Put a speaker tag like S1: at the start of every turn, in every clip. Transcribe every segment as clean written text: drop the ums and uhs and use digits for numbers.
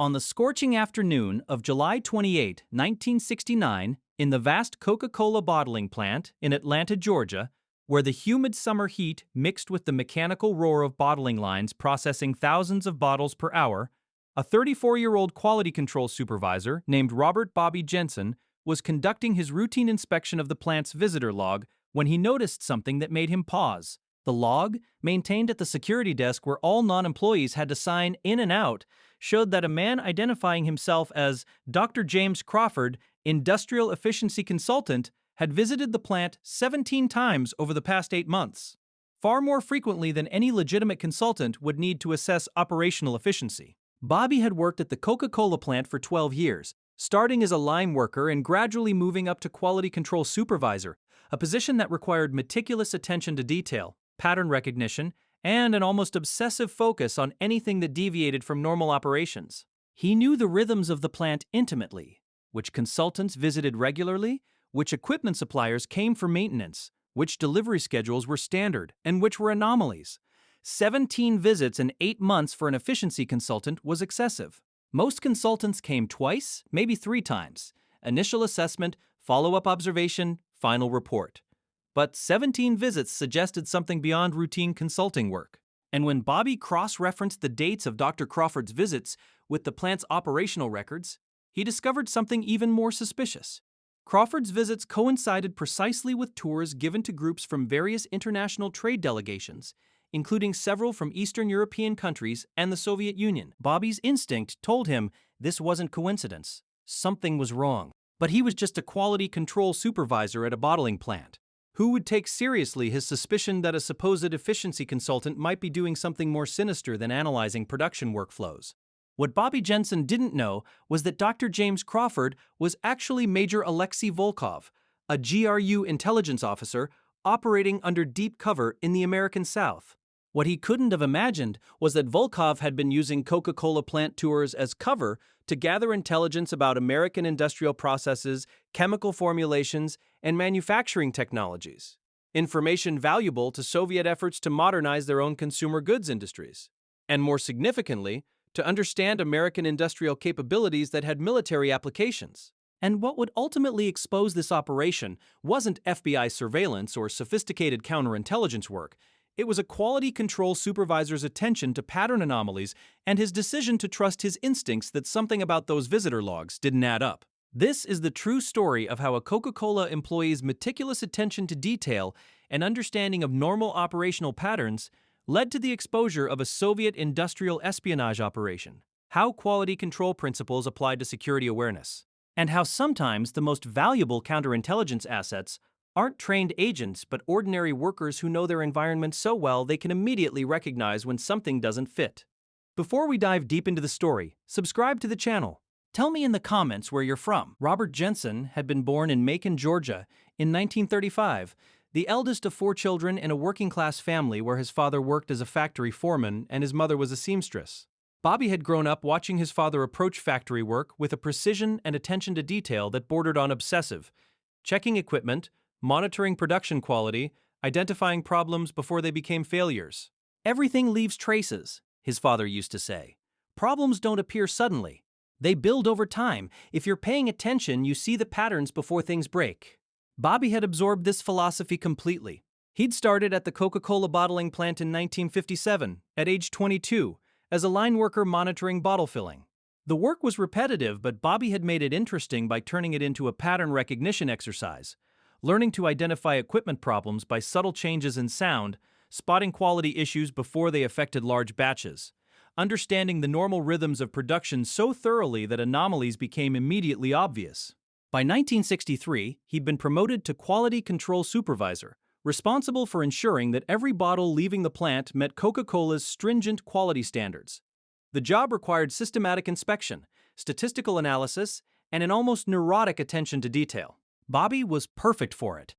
S1: On the scorching afternoon of July 28, 1969, in the vast Coca-Cola bottling plant in Atlanta, Georgia, where the humid summer heat mixed with the mechanical roar of bottling lines processing thousands of bottles per hour, a 34-year-old quality control supervisor named Robert Bobby Jensen was conducting his routine inspection of the plant's visitor log when he noticed something that made him pause. The log, maintained at the security desk where all non-employees had to sign in and out, showed that a man identifying himself as Dr. James Crawford, industrial efficiency consultant, had visited the plant 17 times over the past 8 months, far more frequently than any legitimate consultant would need to assess operational efficiency. Bobby had worked at the Coca-Cola plant for 12 years, starting as a line worker and gradually moving up to quality control supervisor, a position that required meticulous attention to detail, pattern recognition, and an almost obsessive focus on anything that deviated from normal operations. He knew the rhythms of the plant intimately, which consultants visited regularly, which equipment suppliers came for maintenance, which delivery schedules were standard, and which were anomalies. 17 visits in 8 months for an efficiency consultant was excessive. Most consultants came twice, maybe 3 times. Initial assessment, follow-up observation, final report. But 17 visits suggested something beyond routine consulting work. And when Bobby cross-referenced the dates of Dr. Crawford's visits with the plant's operational records, he discovered something even more suspicious. Crawford's visits coincided precisely with tours given to groups from various international trade delegations, including several from Eastern European countries and the Soviet Union. Bobby's instinct told him this wasn't coincidence. Something was wrong. But he was just a quality control supervisor at a bottling plant. Who would take seriously his suspicion that a supposed efficiency consultant might be doing something more sinister than analyzing production workflows? What Bobby Jensen didn't know was that Dr. James Crawford was actually Major Alexei Volkov, a GRU intelligence officer operating under deep cover in the American South. What he couldn't have imagined was that Volkov had been using Coca-Cola plant tours as cover to gather intelligence about American industrial processes, chemical formulations, and manufacturing technologies. Information valuable to Soviet efforts to modernize their own consumer goods industries. And more significantly, to understand American industrial capabilities that had military applications. And what would ultimately expose this operation wasn't FBI surveillance or sophisticated counterintelligence work. It was a quality control supervisor's attention to pattern anomalies and his decision to trust his instincts that something about those visitor logs didn't add up. This is the true story of how a Coca-Cola employee's meticulous attention to detail and understanding of normal operational patterns led to the exposure of a Soviet industrial espionage operation, how quality control principles applied to security awareness, and how sometimes the most valuable counterintelligence assets aren't trained agents but ordinary workers who know their environment so well they can immediately recognize when something doesn't fit. Before we dive deep into the story, subscribe to the channel. Tell me in the comments where you're from. Robert Jensen had been born in Macon, Georgia in 1935, the eldest of 4 children in a working-class family where his father worked as a factory foreman and his mother was a seamstress. Bobby had grown up watching his father approach factory work with a precision and attention to detail that bordered on obsessive, checking equipment, monitoring production quality, identifying problems before they became failures. Everything leaves traces, his father used to say. Problems don't appear suddenly. They build over time. If you're paying attention, you see the patterns before things break. Bobby had absorbed this philosophy completely. He'd started at the Coca-Cola bottling plant in 1957, at age 22, as a line worker monitoring bottle filling. The work was repetitive, but Bobby had made it interesting by turning it into a pattern recognition exercise, learning to identify equipment problems by subtle changes in sound, spotting quality issues before they affected large batches, understanding the normal rhythms of production so thoroughly that anomalies became immediately obvious. By 1963, he'd been promoted to quality control supervisor, responsible for ensuring that every bottle leaving the plant met Coca-Cola's stringent quality standards. The job required systematic inspection, statistical analysis, and an almost neurotic attention to detail. Bobby was perfect for it.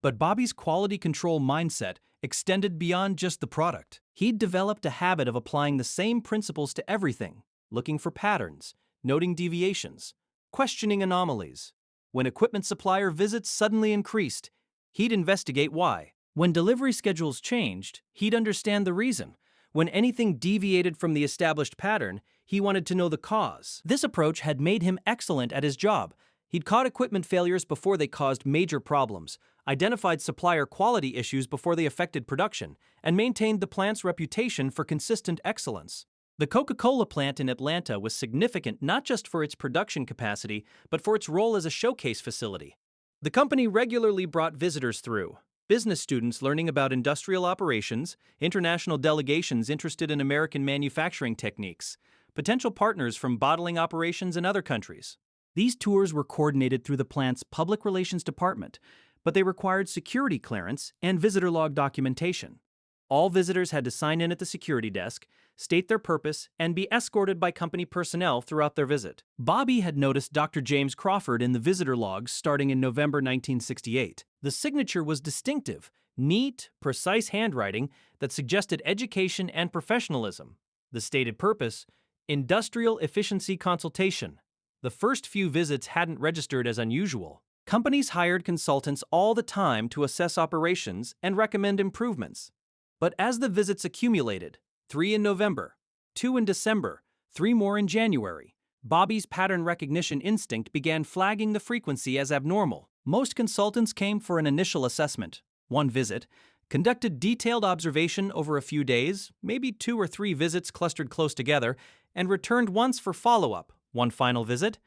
S1: But Bobby's quality control mindset extended beyond just the product. He'd developed a habit of applying the same principles to everything, looking for patterns, noting deviations, questioning anomalies. When equipment supplier visits suddenly increased, he'd investigate why. When delivery schedules changed, he'd understand the reason. When anything deviated from the established pattern, He wanted to know the cause. This approach had made him excellent at his job. He'd caught equipment failures before they caused major problems, identified supplier quality issues before they affected production, and maintained the plant's reputation for consistent excellence. The Coca-Cola plant in Atlanta was significant not just for its production capacity, but for its role as a showcase facility. The company regularly brought visitors through, business students learning about industrial operations, international delegations interested in American manufacturing techniques, potential partners from bottling operations in other countries. These tours were coordinated through the plant's public relations department, but they required security clearance and visitor log documentation. All visitors had to sign in at the security desk, state their purpose, and be escorted by company personnel throughout their visit. Bobby had noticed Dr. James Crawford in the visitor logs starting in November 1968. The signature was distinctive, neat, precise handwriting that suggested education and professionalism. The stated purpose: industrial efficiency consultation. The first few visits hadn't registered as unusual. Companies hired consultants all the time to assess operations and recommend improvements. But as the visits accumulated, 3 in November, 2 in December, 3 more in January, Bobby's pattern recognition instinct began flagging the frequency as abnormal. Most consultants came for an initial assessment, 1 visit, conducted detailed observation over a few days, maybe 2 or 3 visits clustered close together, and returned once for follow-up, 1 final visit.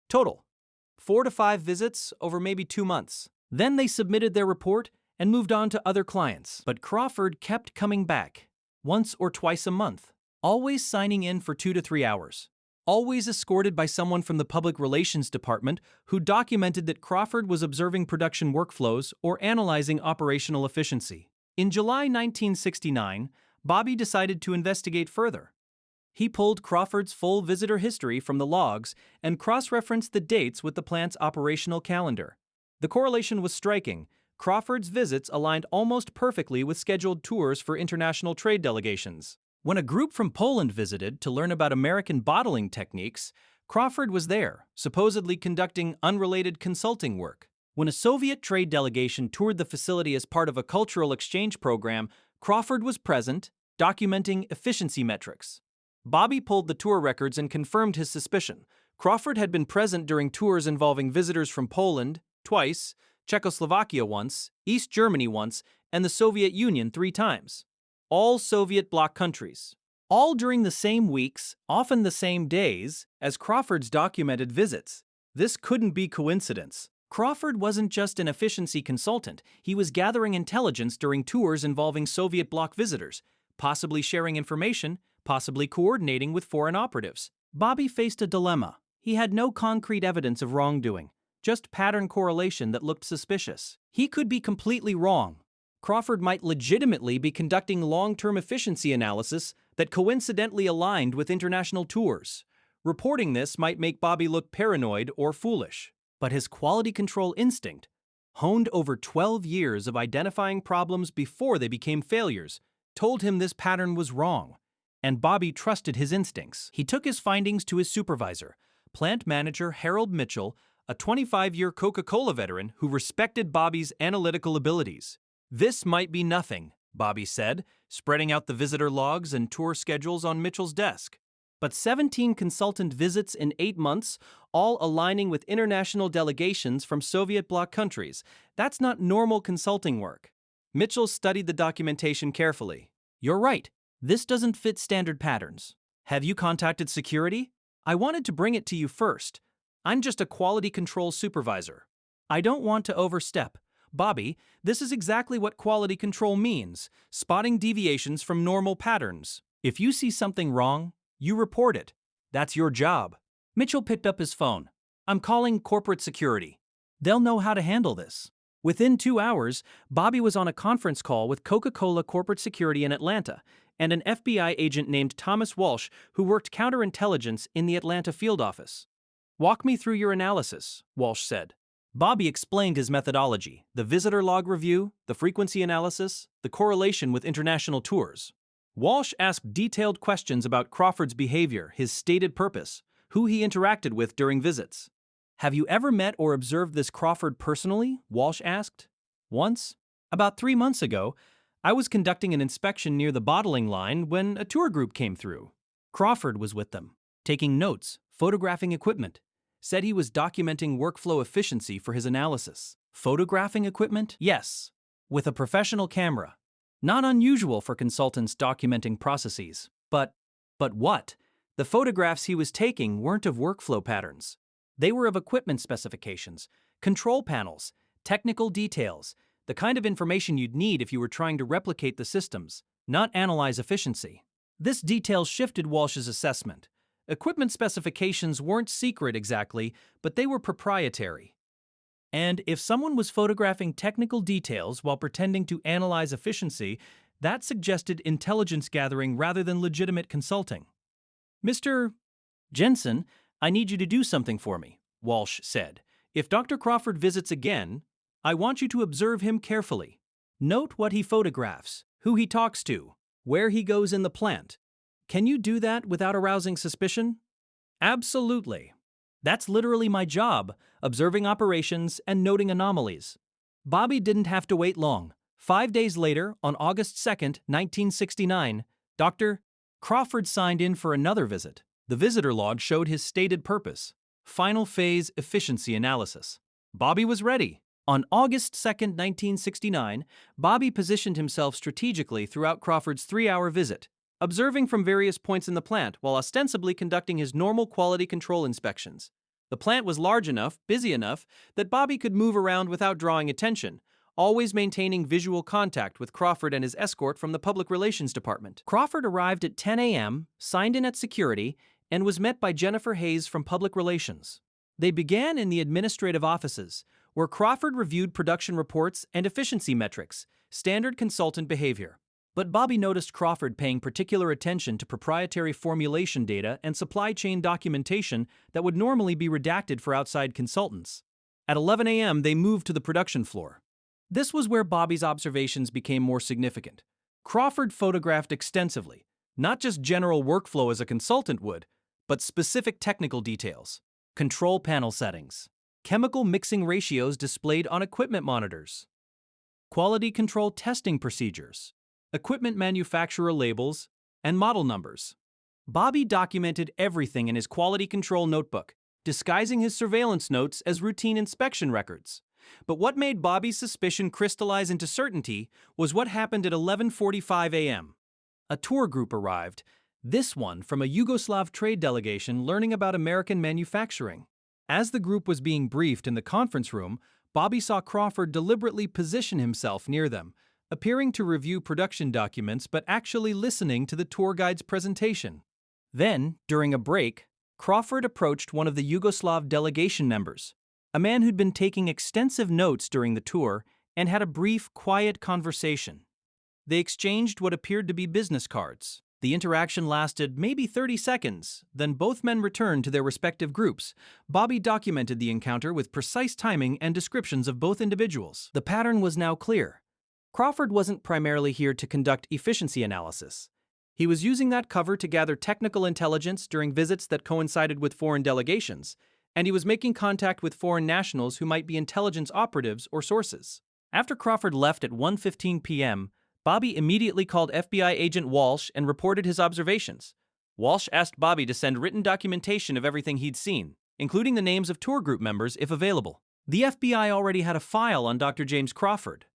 S1: Total: 4 to 5 visits over maybe 2 months. Then they submitted their report and moved on to other clients. But Crawford kept coming back, once or twice a month, always signing in for 2 to 3 hours, always escorted by someone from the public relations department who documented that Crawford was observing production workflows or analyzing operational efficiency. In July 1969, Bobby decided to investigate further. He pulled Crawford's full visitor history from the logs and cross-referenced the dates with the plant's operational calendar. The correlation was striking. Crawford's visits aligned almost perfectly with scheduled tours for international trade delegations. When a group from Poland visited to learn about American bottling techniques, Crawford was there, supposedly conducting unrelated consulting work. When a Soviet trade delegation toured the facility as part of a cultural exchange program, Crawford was present, documenting efficiency metrics. Bobby pulled the tour records and confirmed his suspicion. Crawford had been present during tours involving visitors from Poland twice, Czechoslovakia once, East Germany once, and the Soviet Union 3 times. All Soviet bloc countries. All during the same weeks, often the same days, as Crawford's documented visits. This couldn't be coincidence. Crawford wasn't just an efficiency consultant, he was gathering intelligence during tours involving Soviet bloc visitors, possibly sharing information, possibly coordinating with foreign operatives. Bobby faced a dilemma. He had no concrete evidence of wrongdoing, just pattern correlation that looked suspicious. He could be completely wrong. Crawford might legitimately be conducting long-term efficiency analysis that coincidentally aligned with international tours. Reporting this might make Bobby look paranoid or foolish. But his quality control instinct, honed over 12 years of identifying problems before they became failures, told him this pattern was wrong. And Bobby trusted his instincts. He took his findings to his supervisor, plant manager Harold Mitchell, a 25-year Coca-Cola veteran who respected Bobby's analytical abilities. "This might be nothing," Bobby said, spreading out the visitor logs and tour schedules on Mitchell's desk. But 17 consultant visits in 8 months, all aligning with international delegations from Soviet bloc countries, that's not normal consulting work. Mitchell studied the documentation carefully. "You're right. This doesn't fit standard patterns. Have you contacted security? I wanted to bring it to you first. I'm just a quality control supervisor. I don't want to overstep. Bobby, this is exactly what quality control means, spotting deviations from normal patterns. If you see something wrong, you report it. That's your job." Mitchell picked up his phone. "I'm calling corporate security. They'll know how to handle this." Within 2 hours, Bobby was on a conference call with Coca-Cola corporate security in Atlanta and an FBI agent named Thomas Walsh who worked counterintelligence in the Atlanta field office. "Walk me through your analysis," Walsh said. Bobby explained his methodology, the visitor log review, the frequency analysis, the correlation with international tours. Walsh asked detailed questions about Crawford's behavior, his stated purpose, who he interacted with during visits. "Have you ever met or observed this Crawford personally?" Walsh asked. "Once. About 3 months ago, I was conducting an inspection near the bottling line when a tour group came through. Crawford was with them. taking notes, photographing equipment. Said he was documenting workflow efficiency for his analysis. Photographing equipment? Yes, with a professional camera. Not unusual for consultants documenting processes. But what? The photographs he was taking weren't of workflow patterns. They were of equipment specifications, control panels, technical details, the kind of information you'd need if you were trying to replicate the systems, not analyze efficiency. This detail shifted Walsh's assessment. Equipment specifications weren't secret exactly, but they were proprietary. And if someone was photographing technical details while pretending to analyze efficiency, that suggested intelligence gathering rather than legitimate consulting. "Mr. Jensen, I need you to do something for me," Walsh said. "If Dr. Crawford visits again, I want you to observe him carefully. Note what he photographs, who he talks to, where he goes in the plant. Can you do that without arousing suspicion?" "Absolutely. That's literally my job, observing operations and noting anomalies." Bobby didn't have to wait long. 5 days later, on August 2nd, 1969, Dr. Crawford signed in for another visit. The visitor log showed his stated purpose: final phase efficiency analysis. Bobby was ready. On August 2nd, 1969, Bobby positioned himself strategically throughout Crawford's 3-hour visit, observing from various points in the plant while ostensibly conducting his normal quality control inspections. The plant was large enough, busy enough, that Bobby could move around without drawing attention, always maintaining visual contact with Crawford and his escort from the Public Relations Department. Crawford arrived at 10 a.m., signed in at security, and was met by Jennifer Hayes from Public Relations. They began in the administrative offices, where Crawford reviewed production reports and efficiency metrics, standard consultant behavior. But Bobby noticed Crawford paying particular attention to proprietary formulation data and supply chain documentation that would normally be redacted for outside consultants. At 11 a.m., they moved to the production floor. This was where Bobby's observations became more significant. Crawford photographed extensively, not just general workflow as a consultant would, but specific technical details, control panel settings, chemical mixing ratios displayed on equipment monitors, quality control testing procedures, equipment manufacturer labels, and model numbers. Bobby documented everything in his quality control notebook, disguising his surveillance notes as routine inspection records. But what made Bobby's suspicion crystallize into certainty was what happened at 11:45 a.m. A tour group arrived, this one from a Yugoslav trade delegation learning about American manufacturing. As the group was being briefed in the conference room, Bobby saw Crawford deliberately position himself near them, appearing to review production documents but actually listening to the tour guide's presentation. Then, during a break, Crawford approached one of the Yugoslav delegation members, a man who'd been taking extensive notes during the tour, and had a brief, quiet conversation. They exchanged what appeared to be business cards. The interaction lasted maybe 30 seconds, then both men returned to their respective groups. Bobby documented the encounter with precise timing and descriptions of both individuals. The pattern was now clear. Crawford wasn't primarily here to conduct efficiency analysis. He was using that cover to gather technical intelligence during visits that coincided with foreign delegations, and he was making contact with foreign nationals who might be intelligence operatives or sources. After Crawford left at 1:15 p.m., Bobby immediately called FBI agent Walsh and reported his observations. Walsh asked Bobby to send written documentation of everything he'd seen, including the names of tour group members if available. The FBI already had a file on Dr. James Crawford.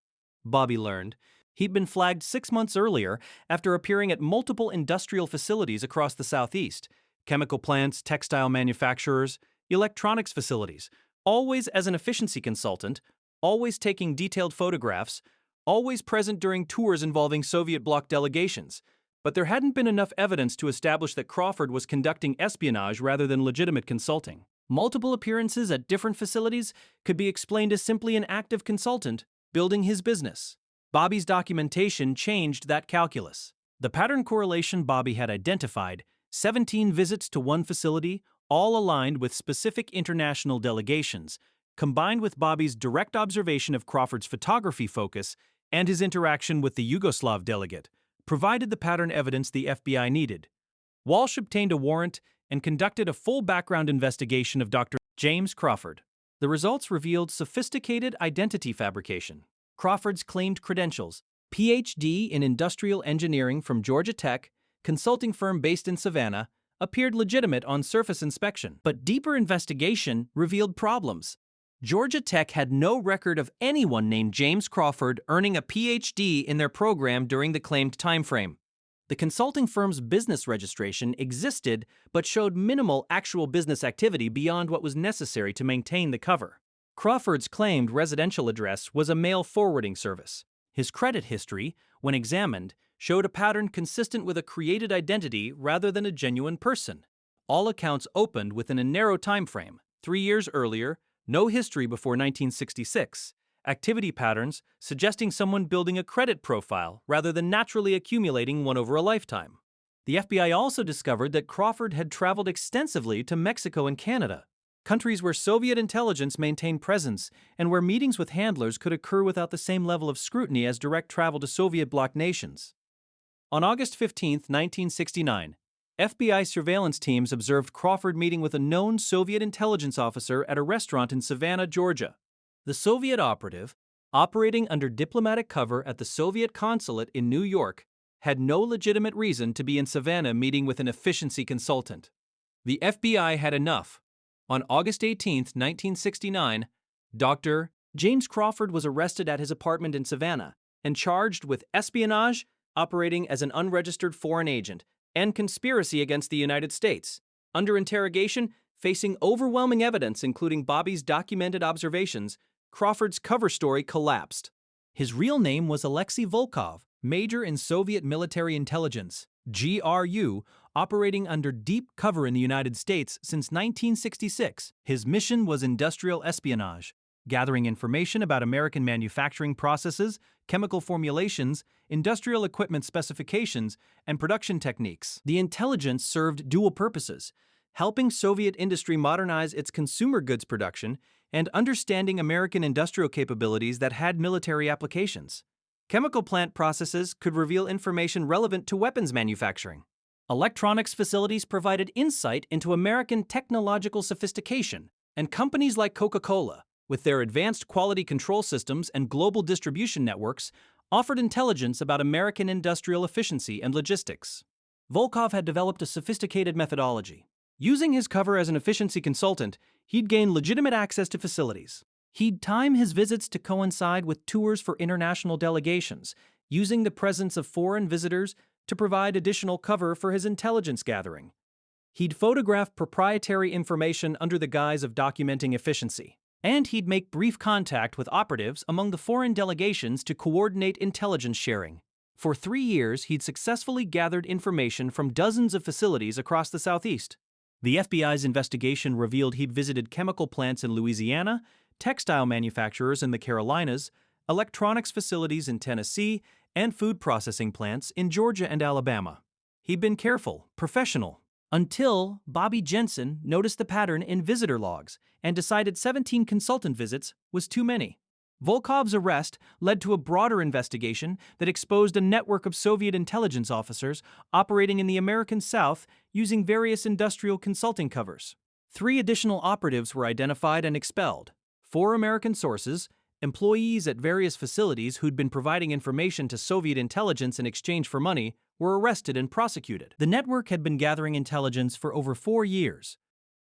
S1: Bobby learned. He'd been flagged 6 months earlier after appearing at multiple industrial facilities across the Southeast, chemical plants, textile manufacturers, electronics facilities, always as an efficiency consultant, always taking detailed photographs, always present during tours involving Soviet bloc delegations. But there hadn't been enough evidence to establish that Crawford was conducting espionage rather than legitimate consulting. Multiple appearances at different facilities could be explained as simply an active consultant building his business. Bobby's documentation changed that calculus. The pattern correlation Bobby had identified, 17 visits to one facility, all aligned with specific international delegations, combined with Bobby's direct observation of Crawford's photography focus and his interaction with the Yugoslav delegate, provided the pattern evidence the FBI needed. Walsh obtained a warrant and conducted a full background investigation of Dr. James Crawford. The results revealed sophisticated identity fabrication. Crawford's claimed credentials: Ph.D. in industrial engineering from Georgia Tech, consulting firm based in Savannah, appeared legitimate on surface inspection. But deeper investigation revealed problems. Georgia Tech had no record of anyone named James Crawford earning a PhD in their program during the claimed timeframe. The consulting firm's business registration existed but showed minimal actual business activity beyond what was necessary to maintain the cover. Crawford's claimed residential address was a mail forwarding service. His credit history, when examined, showed a pattern consistent with a created identity rather than a genuine person. All accounts opened within a narrow time frame, 3 years earlier, no history before 1966, activity patterns suggesting someone building a credit profile rather than naturally accumulating one over a lifetime. The FBI also discovered that Crawford had traveled extensively to Mexico and Canada, countries where Soviet intelligence maintained presence and where meetings with handlers could occur without the same level of scrutiny as direct travel to Soviet bloc nations. On August 15, 1969, FBI surveillance teams observed Crawford meeting with a known Soviet intelligence officer at a restaurant in Savannah, Georgia. The Soviet operative, operating under diplomatic cover at the Soviet consulate in New York, had no legitimate reason to be in Savannah meeting with an efficiency consultant. The FBI had enough. On August 18, 1969, Dr. James Crawford was arrested at his apartment in Savannah and charged with espionage, operating as an unregistered foreign agent, and conspiracy against the United States. Under interrogation, facing overwhelming evidence including Bobby's documented observations, Crawford's cover story collapsed. His real name was Alexei Volkov, major in Soviet military intelligence, GRU, operating under deep cover in the United States since 1966. His mission was industrial espionage, gathering information about American manufacturing processes, chemical formulations, industrial equipment specifications, and production techniques. The intelligence served dual purposes, helping Soviet industry modernize its consumer goods production and understanding American industrial capabilities that had military applications. Chemical plant processes could reveal information relevant to weapons manufacturing. Electronics facilities provided insight into American technological sophistication, and companies like Coca-Cola, with their advanced quality control systems and global distribution networks, offered intelligence about American industrial efficiency and logistics. Volkov had developed a sophisticated methodology. Using his cover as an efficiency consultant, he'd gain legitimate access to facilities. He'd time his visits to coincide with tours for international delegations, using the presence of foreign visitors to provide additional cover for his intelligence gathering. He'd photograph proprietary information under the guise of documenting efficiency. And he'd make brief contact with operatives among the foreign delegations to coordinate intelligence sharing. For 3 years, he'd successfully gathered information from dozens of facilities across the Southeast. The FBI's investigation revealed he'd visited chemical plants in Louisiana, textile manufacturers in the Carolinas, electronics facilities in Tennessee, and food processing plants in Georgia and Alabama. He'd been careful, professional, until Bobby Jensen noticed the pattern in visitor logs and decided 17 consultant visits was too many. Volkov's arrest led to a broader investigation that exposed a network of Soviet intelligence officers operating in the American South using various industrial consulting covers. 3 additional operatives were identified and expelled. 4 American sources, employees at various facilities who'd been providing information to Soviet intelligence in exchange for money, were arrested and prosecuted. The network had been gathering intelligence for over 4 years.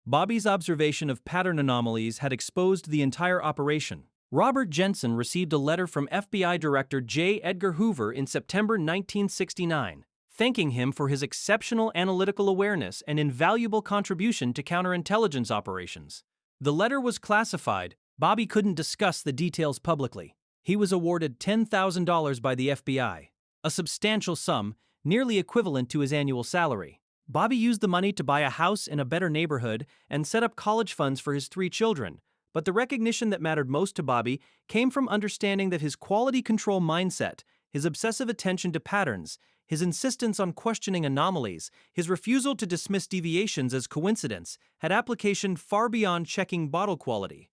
S1: Bobby's observation of pattern anomalies had exposed the entire operation. Robert Jensen received a letter from FBI Director J. Edgar Hoover in September 1969, thanking him for his exceptional analytical awareness and invaluable contribution to counterintelligence operations. The letter was classified. Bobby couldn't discuss the details publicly. He was awarded $10,000 by the FBI, a substantial sum, nearly equivalent to his annual salary. Bobby used the money to buy a house in a better neighborhood and set up college funds for his 3 children. But the recognition that mattered most to Bobby came from understanding that his quality control mindset, his obsessive attention to patterns, his insistence on questioning anomalies, his refusal to dismiss deviations as coincidence, had application far beyond checking bottle quality.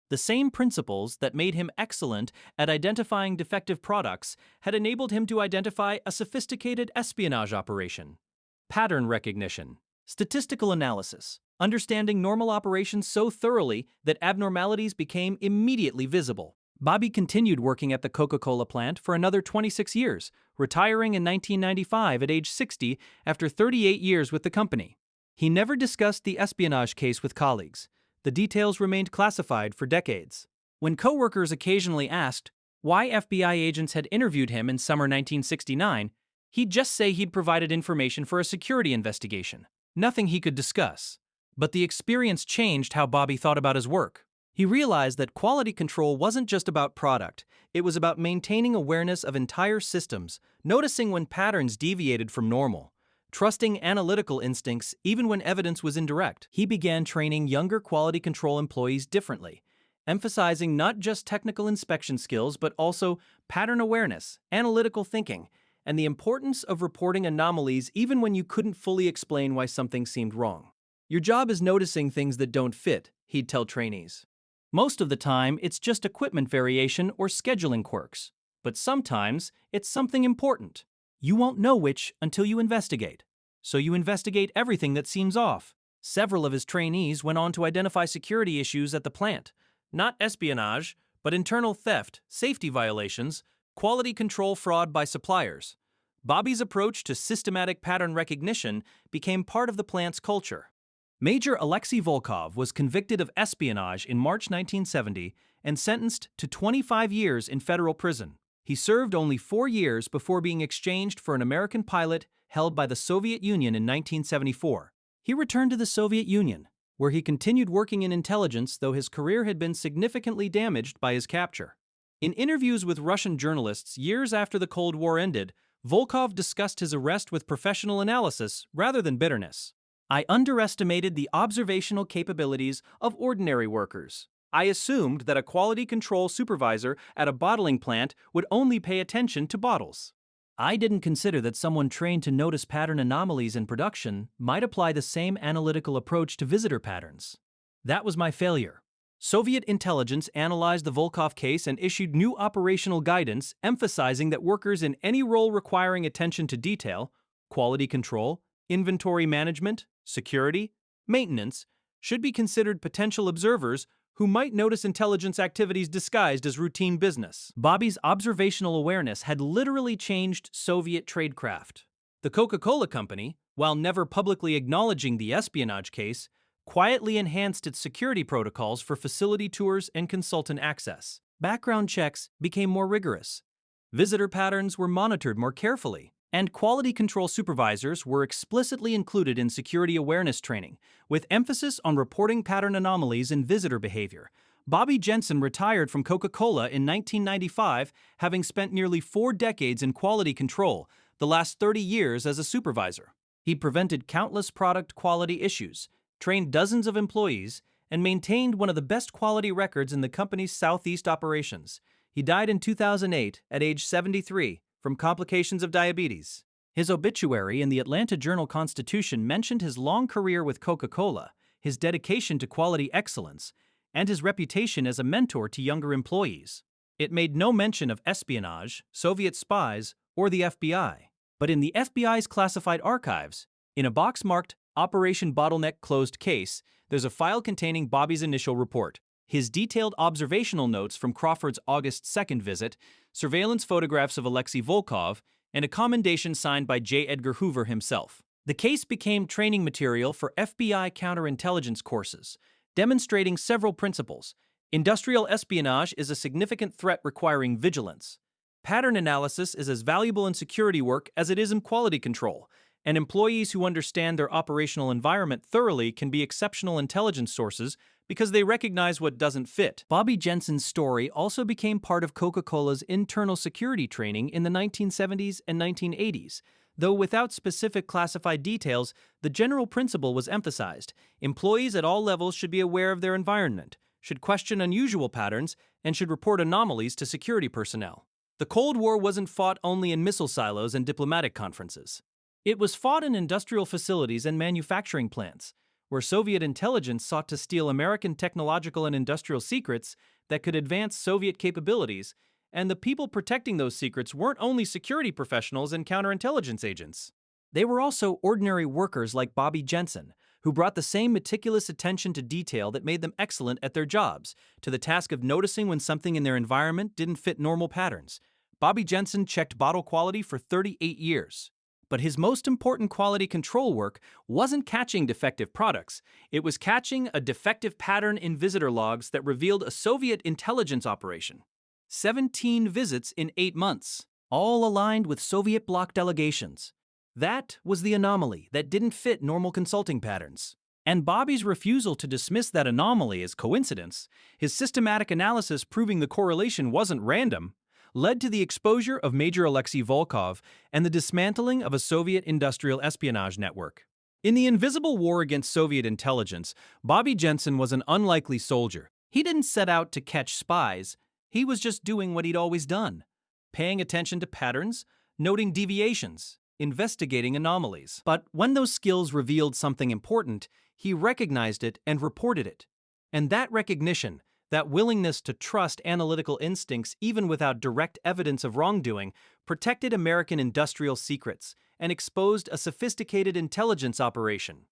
S1: The same principles that made him excellent at identifying defective products had enabled him to identify a sophisticated espionage operation. Pattern recognition, statistical analysis, understanding normal operations so thoroughly that abnormalities became immediately visible. Bobby continued working at the Coca-Cola plant for another 26 years, retiring in 1995 at age 60 after 38 years with the company. He never discussed the espionage case with colleagues. The details remained classified for decades. When coworkers occasionally asked why FBI agents had interviewed him in summer 1969, he'd just say he'd provided information for a security investigation. Nothing he could discuss. But the experience changed how Bobby thought about his work. He realized that quality control wasn't just about product, it was about maintaining awareness of entire systems, noticing when patterns deviated from normal, trusting analytical instincts even when evidence was indirect. He began training younger quality control employees differently, emphasizing not just technical inspection skills but also pattern awareness, analytical thinking, and the importance of reporting anomalies even when you couldn't fully explain why something seemed wrong. Your job is noticing things that don't fit, he'd tell trainees. Most of the time, it's just equipment variation or scheduling quirks. But sometimes, it's something important. You won't know which until you investigate. So you investigate everything that seems off. Several of his trainees went on to identify security issues at the plant. Not espionage, but internal theft, safety violations, quality control fraud by suppliers. Bobby's approach to systematic pattern recognition became part of the plant's culture. Major Alexei Volkov was convicted of espionage in March 1970 and sentenced to 25 years in federal prison. He served only 4 years before being exchanged for an American pilot held by the Soviet Union in 1974. He returned to the Soviet Union, where he continued working in intelligence, though his career had been significantly damaged by his capture. In interviews with Russian journalists years after the Cold War ended, Volkov discussed his arrest with professional analysis rather than bitterness. I underestimated the observational capabilities of ordinary workers. I assumed that a quality control supervisor at a bottling plant would only pay attention to bottles. I didn't consider that someone trained to notice pattern anomalies in production might apply the same analytical approach to visitor patterns. That was my failure. Soviet intelligence analyzed the Volkov case and issued new operational guidance emphasizing that workers in any role requiring attention to detail, quality control, inventory management, security, maintenance, should be considered potential observers who might notice intelligence activities disguised as routine business. Bobby's observational awareness had literally changed Soviet tradecraft. The Coca-Cola Company, while never publicly acknowledging the espionage case, quietly enhanced its security protocols for facility tours and consultant access. Background checks became more rigorous. Visitor patterns were monitored more carefully. And quality control supervisors were explicitly included in security awareness training, with emphasis on reporting pattern anomalies in visitor behavior. Bobby Jensen retired from Coca-Cola in 1995, having spent nearly 4 decades in quality control, the last 30 years as a supervisor. He prevented countless product quality issues, trained dozens of employees, and maintained one of the best quality records in the company's Southeast operations. He died in 2008 at age 73. From complications of diabetes. His obituary in the Atlanta Journal-Constitution mentioned his long career with Coca-Cola, his dedication to quality excellence, and his reputation as a mentor to younger employees. It made no mention of espionage, Soviet spies, or the FBI. But in the FBI's classified archives, in a box marked Operation Bottleneck Closed Case, there's a file containing Bobby's initial report, his detailed observational notes from Crawford's August 2nd visit, surveillance photographs of Alexei Volkov, and a commendation signed by J. Edgar Hoover himself. The case became training material for FBI counterintelligence courses, demonstrating several principles. Industrial espionage is a significant threat requiring vigilance. Pattern analysis is as valuable in security work as it is in quality control, and employees who understand their operational environment thoroughly can be exceptional intelligence sources because they recognize what doesn't fit. Bobby Jensen's story also became part of Coca-Cola's internal security training in the 1970s and 1980s. Though without specific classified details, the general principle was emphasized. Employees at all levels should be aware of their environment, should question unusual patterns, and should report anomalies to security personnel. The Cold War wasn't fought only in missile silos and diplomatic conferences. It was fought in industrial facilities and manufacturing plants, where Soviet intelligence sought to steal American technological and industrial secrets that could advance Soviet capabilities, and the people protecting those secrets weren't only security professionals and counterintelligence agents. They were also ordinary workers like Bobby Jensen, who brought the same meticulous attention to detail that made them excellent at their jobs, to the task of noticing when something in their environment didn't fit normal patterns. Bobby Jensen checked bottle quality for 38 years. But his most important quality control work wasn't catching defective products. It was catching a defective pattern in visitor logs that revealed a Soviet intelligence operation. 17 visits in 8 months, all aligned with Soviet bloc delegations. That was the anomaly that didn't fit normal consulting patterns. And Bobby's refusal to dismiss that anomaly as coincidence, his systematic analysis proving the correlation wasn't random, led to the exposure of Major Alexei Volkov and the dismantling of a Soviet industrial espionage network. In the invisible war against Soviet intelligence, Bobby Jensen was an unlikely soldier. He didn't set out to catch spies, he was just doing what he'd always done, paying attention to patterns, noting deviations, investigating anomalies. But when those skills revealed something important, he recognized it and reported it. And that recognition, that willingness to trust analytical instincts even without direct evidence of wrongdoing, protected American industrial secrets and exposed a sophisticated intelligence operation.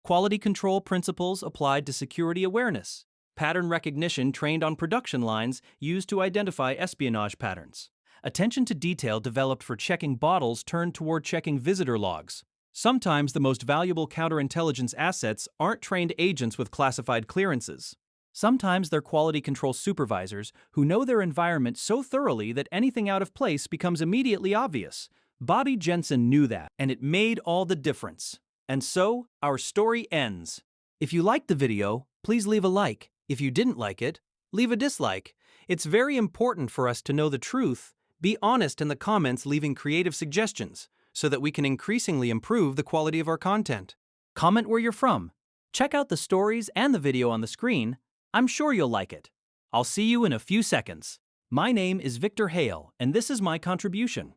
S1: Quality control principles applied to security awareness, pattern recognition trained on production lines used to identify espionage patterns. Attention to detail developed for checking bottles turned toward checking visitor logs. Sometimes the most valuable counterintelligence assets aren't trained agents with classified clearances. Sometimes they're quality control supervisors who know their environment so thoroughly that anything out of place becomes immediately obvious. Bobby Jensen knew that, and it made all the difference. And so, our story ends. If you liked the video, please leave a like. If you didn't like it, leave a dislike. It's very important for us to know the truth. Be honest in the comments, leaving creative suggestions, so that we can increasingly improve the quality of our content. Comment where you're from. Check out the stories and the video on the screen. I'm sure you'll like it. I'll see you in a few seconds. My name is Viktor Hale, and this is my contribution.